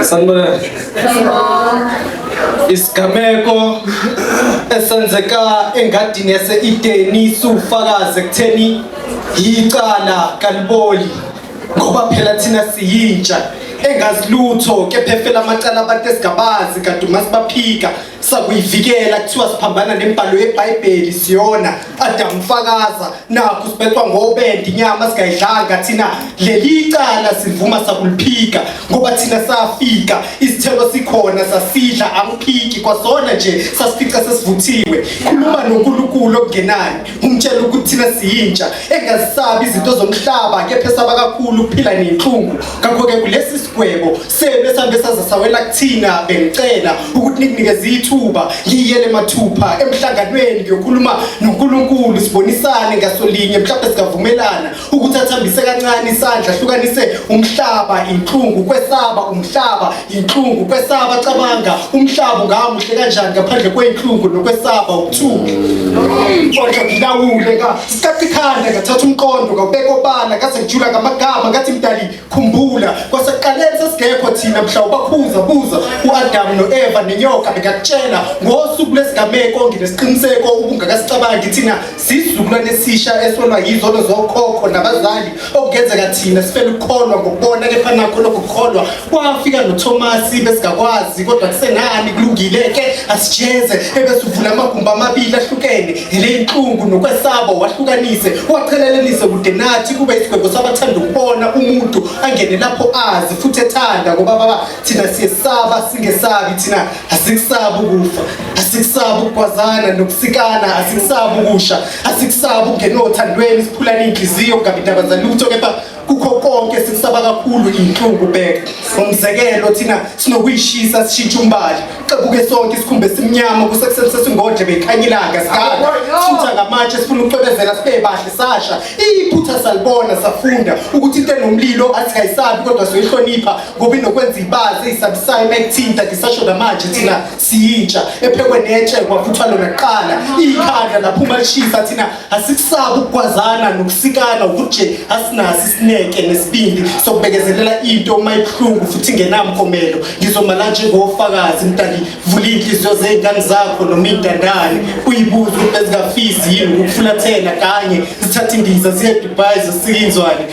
Sanibona. Isigameko esenzeka engadini yase-Edeni sufakaze kutheni icala kaliboli ngoba phela thina siyintsha engazilutho kepha phela amacala abantu esigabazi kanti masibaphika sakuyivikela kuthiwa siphambana nembhalo yeBhayibheli siyona Adam Mfakaza nakho sibethwa ngobende inyama singayidlanga thina leli cala sivuma sakuliphika ngoba thina safika isithelo sikhona sasidla angiphiki kwasona nje sasifica sesivuthiwe khuluma noNkulunkulu okungenani umtshela ukuthi thina siyintsha engazisabi izinto zomhlaba kepha saba kakhulu ukuphila nenhlungu ngakho ke kulesi sigwebo sebe sambe sazasawela kuthina bengicela ukuthi nikunikeze ithuba ngiyele mathupha emhlanganweni ngiyokhuluma noNkulunkulu sibonisane ngasolinye mhlawumbe sikavumelana ukuthi athambise kancane isandla hlukanise umhlaba inhlungu kwesaba umhlaba inhlungu kwesaba cabanga umhlaba ungamuhle kanjani ngaphandle kweinhlungu nokwesaba uthuki kodwa ngilawule sikhathi ikhanda ngathatha umqondo ngawubeka obala ngase ngijula ngamagama ngathi mdali khumbula kwasaqaleni sesigekho thina mhlawumbe bakhuza buza uAdam noEva nenyoka bekakutshela ngosuku lesigameko nginesiqiniseko ubungakasicabangi thina sizukulwane esisha eswelwa yizono zokhokho nabazali okungenzeka thina sifele ukukholwa ngokubona kepha nakho lokukholwa kwafika noThomas besigakwazi kodwa kusenani kulungile ke asijeze ebesuvula amagumba amabili ahlukene ile inhlungu nokwesaba wahlukanise waqhelelelise kude nathi kube isigwebo sabathanda ukubona umuntu angene lapho azi futhi ethanda ngoba baba thina siyesaba singesabi thina asikusabi ukufa asikusabi ukwazana nokusikana asikusabi ukusha asikusabi ukungena othandweni siphulana inhliziyo ngabe indaba zalutho kepha kukho konke sikusaba kakhulu inhlungu bheka umzekelo thina sinokuyishisa sishintsha umbali xebuke sonke isikhumbe simnyama kusekuseni singodle bekhanyilanga sigada futha ngamatshe sifuna ucwebezela sibe bahle sasha iphutha salibona safunda ukuthi into enomlilo asikayisabi kodwa siyihlonipha ngoba inokwenza ibazi ezisabisayo ekuthinta ngisasho namanje thina siyintsha ephekwe netshe kwafuthwa lona kuqala ikhanda laphuma lishisa thina asikusabi ukukwazana nokusikana ukuthi asinasi isineke nesibindi sokubekezelela into mayibhlungu futhi ngenamkomelo ngizomala nje ngofakazi mntali vula inhliziyo zengane zakho noma intandane uyibuza ukuthi bezingafisi yini ukufulathela kanye zithatha indiza ziye eDubai zisikinzwane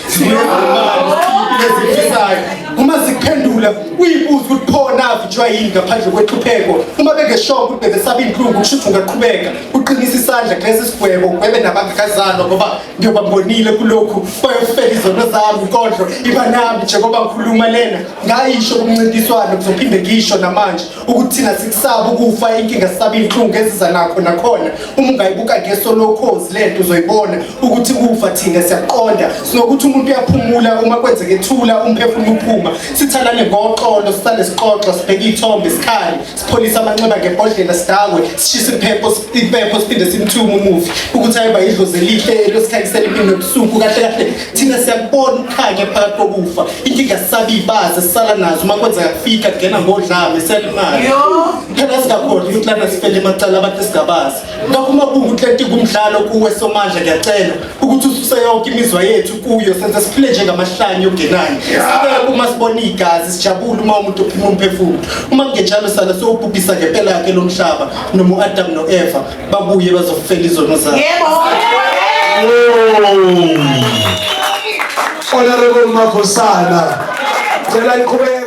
lezifisayo uma zikuphendula uyibuza ukuthi phona avijwa yini ngaphandle kwexupheko uma bengeshoka ukuthi bebesaba inhlungu kushuthi ungaqhubeka uqinisa isandla kulesi sigwebo ugwebe nabangakazalwa ngoba ngiyobambonile kulokhu bayofela izono zami inkondlo iba nami njengoba ngikhuluma lena ngayisho kumncintiswano kuzophinde ngisho namanje ukuthi thina sikusaba ukufa inkinga sisaba inhlungu eziza nakho nakhona uma ungayibuka ngeso lokhozi lento uzoyibona ukuthi kufa thina siyaqonda sinokuthi umuntu uyaphumula uma kwenzeke ethula umphefumulo uphuma sithalane ngoxolo sisale siqoqo sibheke ithombe sikhali sipholisa amanxeba ngebhodlela sidakwe sishisa impepho siphinde simthuma umufi ukuthi ayiba idlozi elihle losikhanyisela impilo nobusuku kahle kahle thina siyakubona ukukhanya phakathi kokufa inkinga sisabi ibaze sisala nazo uma kwenzeka kufika kungena ngodlame selimali phela singakhona ukuthi lana sifele emacala abantu esigabazi ngakho uma kuwukuthi lento kumdlalo kuwe somandla ngiyacela ukuthi ususe yonke imizwa yethu kuyo senze siphile njengamahlanyo yokungenani sibeke uma sibona igazi sijabule uma umuntu uphuma umphefumulo uma kungenjalo sala sobhubhisa ngempela yakhe lomhlaba noma uAdam noEva babuye bazofela izono zabo yebo Honorable Makhosana, cela niqhubeke